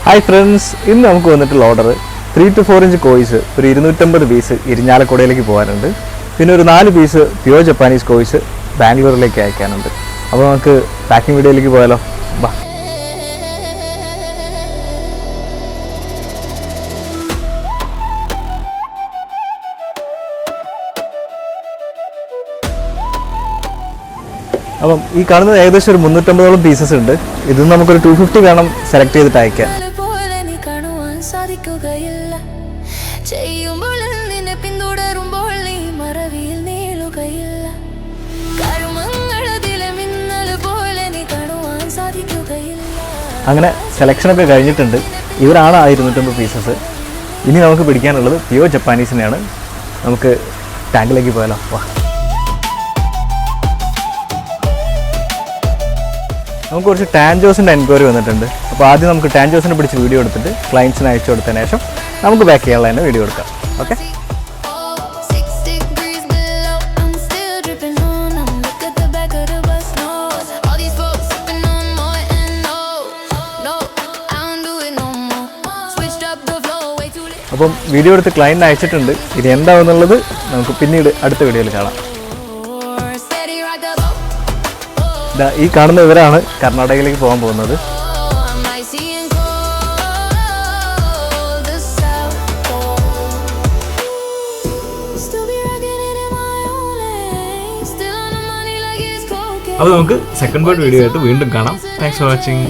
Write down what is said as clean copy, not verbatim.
Hi friends, ഇന്ന് നമുക്ക് വന്നിട്ടുള്ള ഓർഡർ 3 to 4 ഇഞ്ച് കോയിസ് ഒരു 250 പീസ് ഇരിഞ്ഞാലക്കുടയിലേക്ക് പോകാനുണ്ട്. പിന്നെ ഒരു 4 പീസ് പ്യുവർ ജപ്പാനീസ് കോയിസ് ബാംഗ്ലൂരിലേക്ക് അയക്കാനുണ്ട്. അപ്പോൾ നമുക്ക് പാക്കിംഗ് വീഡിയോയിലേക്ക് പോയാലോ. ബാ. അപ്പം ഈ കാണുന്നത് ഏകദേശം ഒരു 350ഓളം പീസസ് ഉണ്ട്. ഇത് നമുക്കൊരു 250 വേണം സെലക്ട് ചെയ്തിട്ട് അയക്കാം. അങ്ങനെ സെലക്ഷനൊക്കെ കഴിഞ്ഞിട്ടുണ്ട്. ഇവരാണ് ആ 250 പീസസ്. ഇനി നമുക്ക് പിടിക്കാനുള്ളത് പ്യുവർ ജപ്പാനീസിനെയാണ്. നമുക്ക് ടാങ്കിലേക്ക് പോയാലോ. വാ. നമുക്ക് കുറച്ച് ടാൻജോസിൻ്റെ എൻക്വയറി വന്നിട്ടുണ്ട്. അപ്പോൾ ആദ്യം നമുക്ക് ടാൻജോസിനെ പിടിച്ച് വീഡിയോ എടുത്തിട്ട് ക്ലയൻസിന് അയച്ചു കൊടുത്തതിന് ശേഷം നമുക്ക് ബാക്ക് ചെയ്യാനുള്ള തന്നെ വീഡിയോ എടുക്കാം. ഓക്കെ. അപ്പം വീഡിയോ എടുത്ത് ക്ലയൻറ്റിന് അയച്ചിട്ടുണ്ട്. ഇനി എന്താണെന്നുള്ളത് നമുക്ക് പിന്നീട് അടുത്ത വീഡിയോയിൽ കാണാം. ഈ കാണുന്ന ഇവരാണ് കർണാടകയിലേക്ക് പോകാൻ പോകുന്നത്. അപ്പോൾ നമുക്ക് സെക്കൻഡ് പാർട്ട് വീഡിയോ ആയിട്ട് വീണ്ടും കാണാം. Thanks for watching.